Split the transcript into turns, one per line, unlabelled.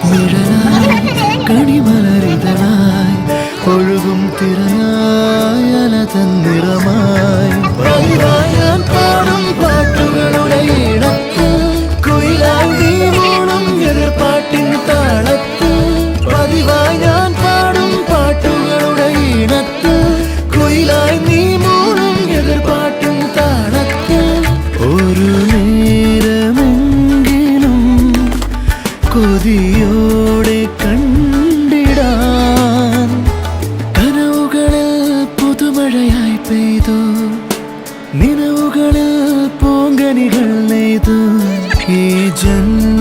നിഴലായി കണിമലരിതനായി ഒഴുകും തിരനായി അലതൻ നിറമായി പതിവായി ഞാൻ പാടും പാട്ടുകളുടെ ഇടത്ത് കുയിലായി നീ മൂളും എതിർപ്പാട്ടിൻ താളത്ത് പതിവായി ഞാൻ പാടും പാട്ടുകളുടെ ഇടത്ത് കുയിലായി നീ മൂളും എതിർപ്പാട്ടിൻ താളത്ത് ഒരു നേരമെങ്കിലും കൊതിയോടെ കണ്ടിടാൻ കനവുകളിൽ പുതുമഴയായി പെയ്തു നിലവുകളിൽ പൂങ്കനികൾ നെയ്തു ഈ ജന്മ